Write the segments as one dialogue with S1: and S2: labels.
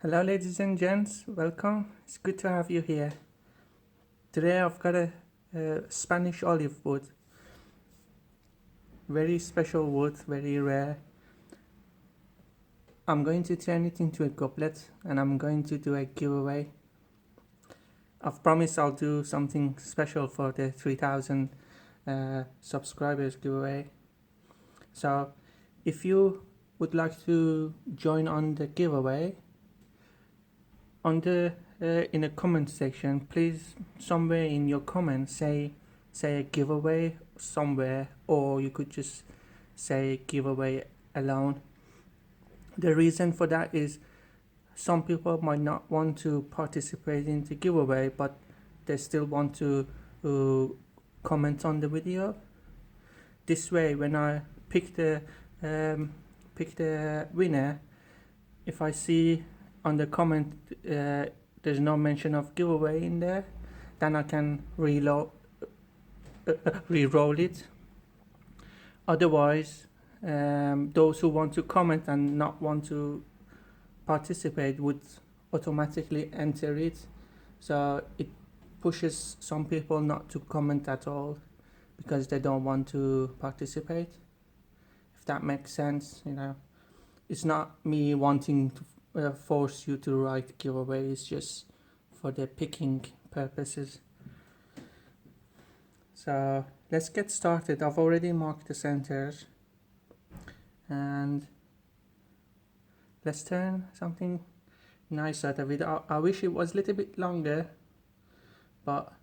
S1: Hello, ladies and gents. Welcome. It's good to have you here. Today I've got a Spanish olive wood. Very special wood, very rare. I'm going to turn it into a goblet and I'm going to do a giveaway. I've promised I'll do something special for the 3000 subscribers giveaway. So if you would like to join on the giveaway, on the in the comment section, please somewhere in your comments say a giveaway somewhere, or you could just say giveaway alone. The reason for that is some people might not want to participate in the giveaway, but they still want to comment on the video. This way, when I pick the winner, if I see on the comment there's no mention of giveaway in there, then I can re-roll it. Otherwise, those who want to comment and not want to participate would automatically enter it, so it pushes some people not to comment at all because they don't want to participate, if that makes sense. It's not me wanting to force you to write giveaway, it's just for the picking purposes. So let's get started. I've already marked the centers and let's turn something nice out of it. I wish it was a little bit longer, but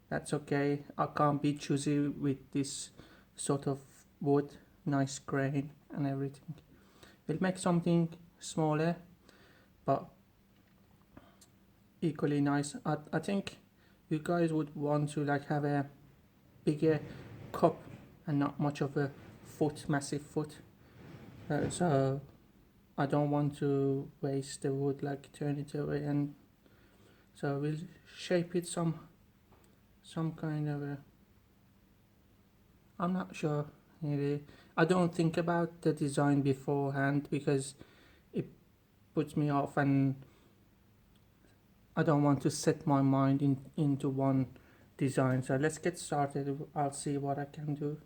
S1: that's okay. I can't be choosy with this sort of wood, nice grain and everything. We'll make something smaller but equally nice. I think you guys would want to have a bigger cup and not much of a massive foot. So I don't want to waste the wood, turn it away, and so we'll shape it some kind of a, I'm not sure really. I don't think about the design beforehand because it puts me off and I don't want to set my mind into one design. So let's get started. I'll see what I can do.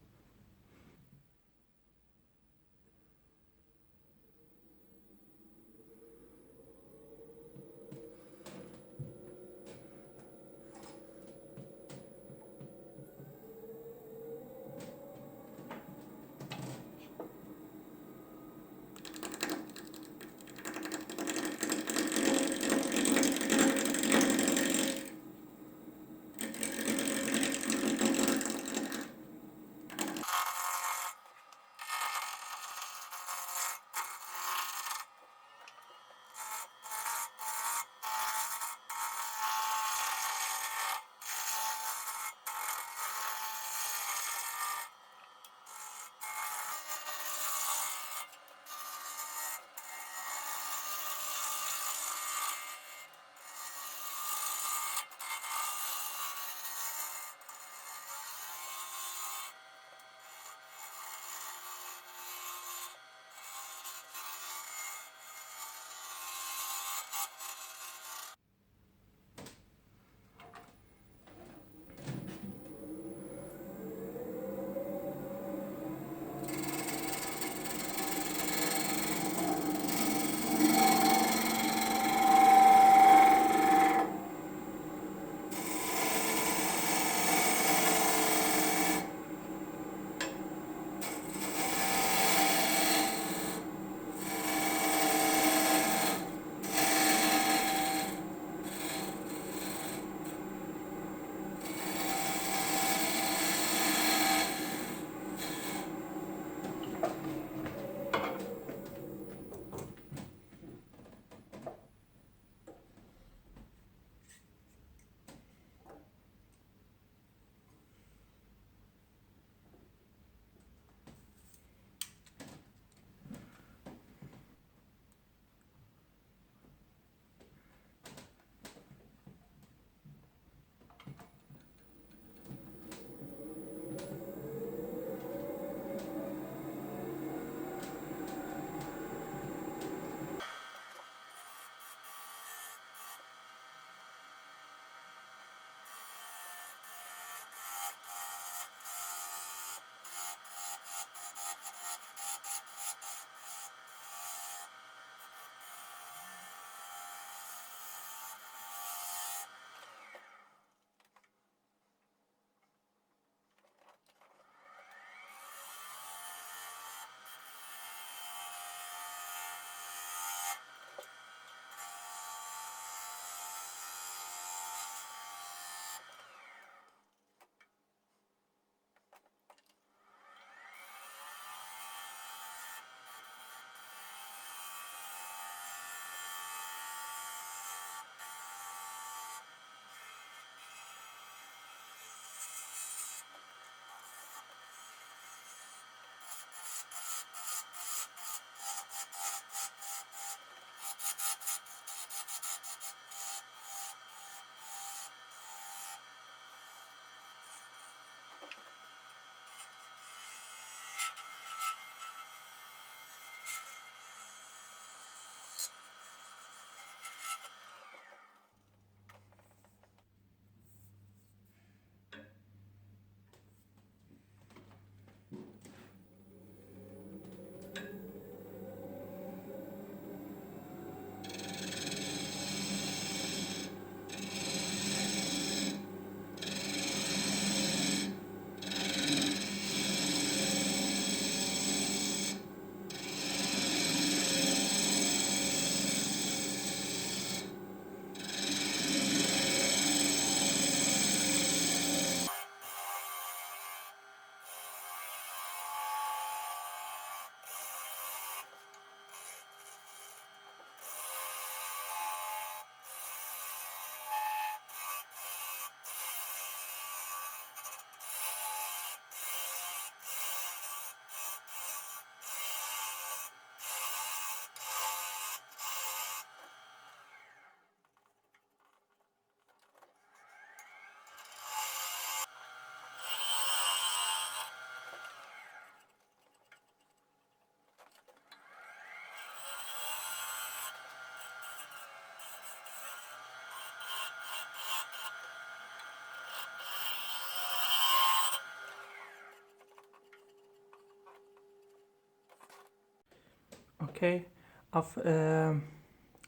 S1: Okay, I've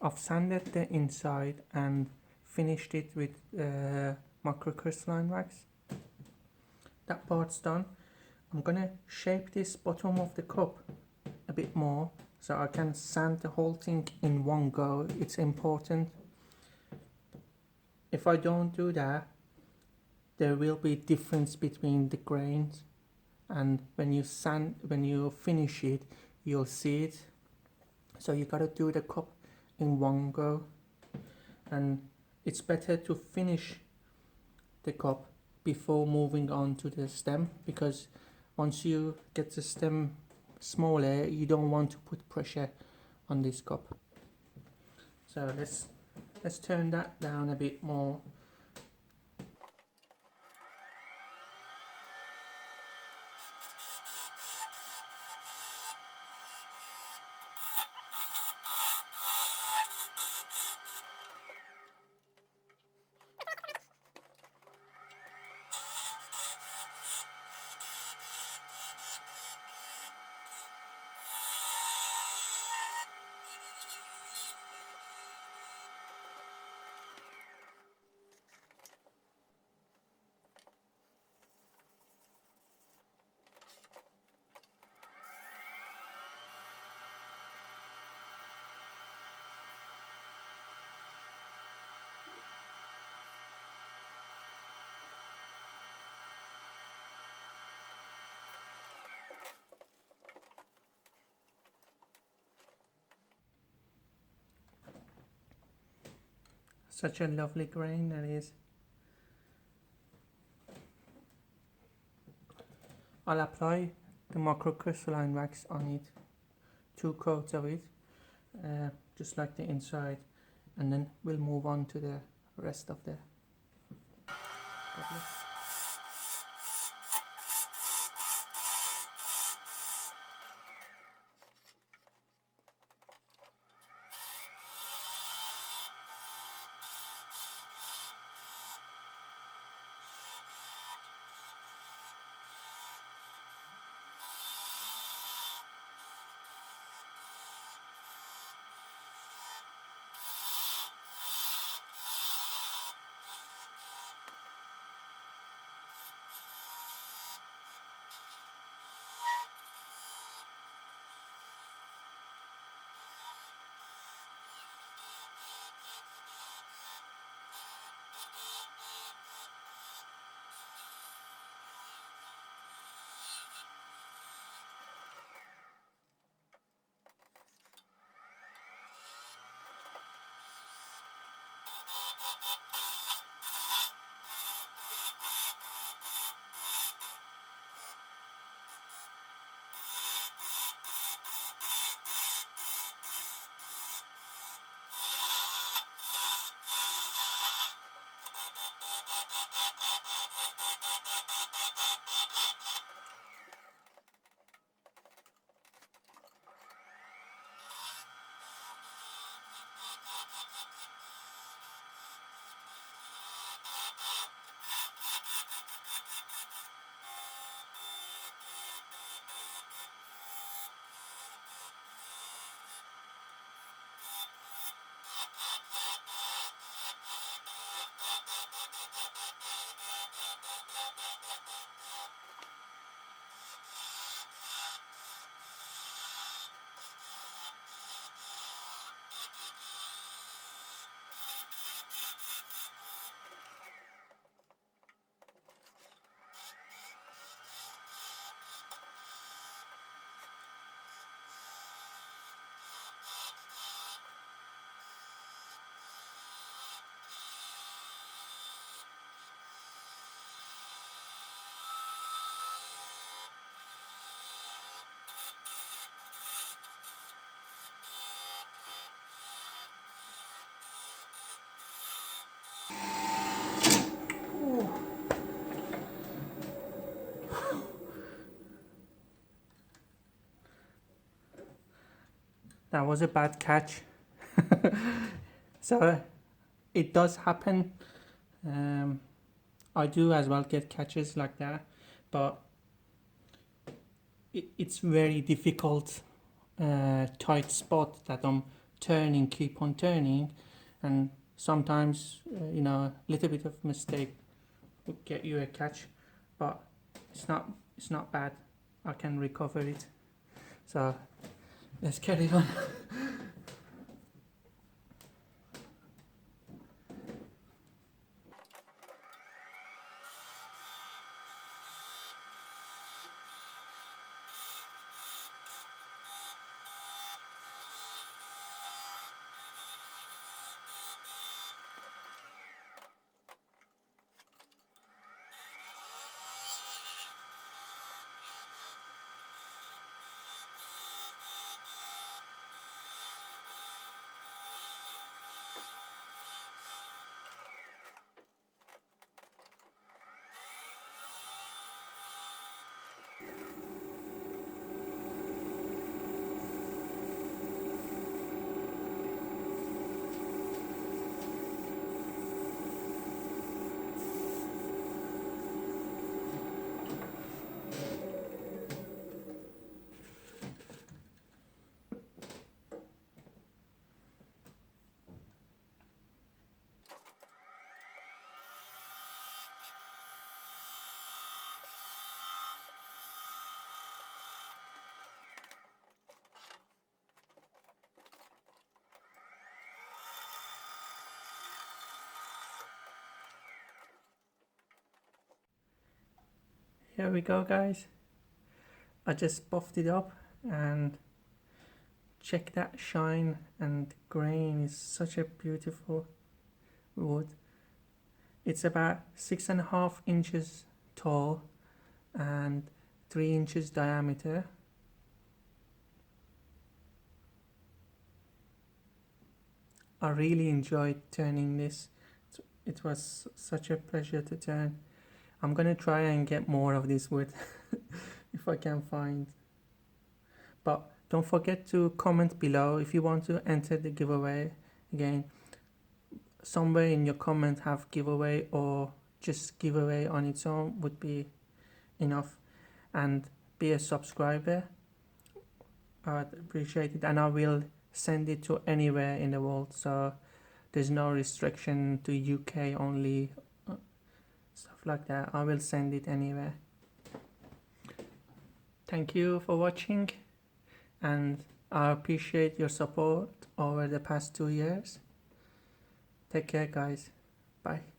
S1: I've sanded the inside and finished it with microcrystalline wax. That part's done. I'm gonna shape this bottom of the cup a bit more so I can sand the whole thing in one go. It's important. If I don't do that, there will be difference between the grains, and when you finish it, you'll see it. So you gotta do the cup in one go, and it's better to finish the cup before moving on to the stem, because once you get the stem smaller, you don't want to put pressure on this cup. So let's turn that down a bit more. Such a lovely grain that is. I'll apply the microcrystalline wax on it, 2 coats of it, just like the inside, and then we'll move on to the rest of the goblet. That was a bad catch. So it does happen. I do as well get catches like that, but it's very difficult tight spot that I'm turning, keep on turning, and sometimes a little bit of mistake will get you a catch, but it's not bad. I can recover it. So let's carry on. Here we go, guys. I just buffed it up, and check that shine and grain. Is such a beautiful wood. It's about 6.5 inches tall and 3 inches diameter. I really enjoyed turning this. It was such a pleasure to turn. I'm gonna try and get more of this wood if I can find. But don't forget to comment below if you want to enter the giveaway. Again, somewhere in your comment have giveaway, or just giveaway on its own would be enough. And be a subscriber. I'd appreciate it, and I will send it to anywhere in the world, so there's no restriction to UK only, stuff like that. I will send it anywhere. Thank you for watching, and I appreciate your support over the past 2 years. Take care, guys. Bye.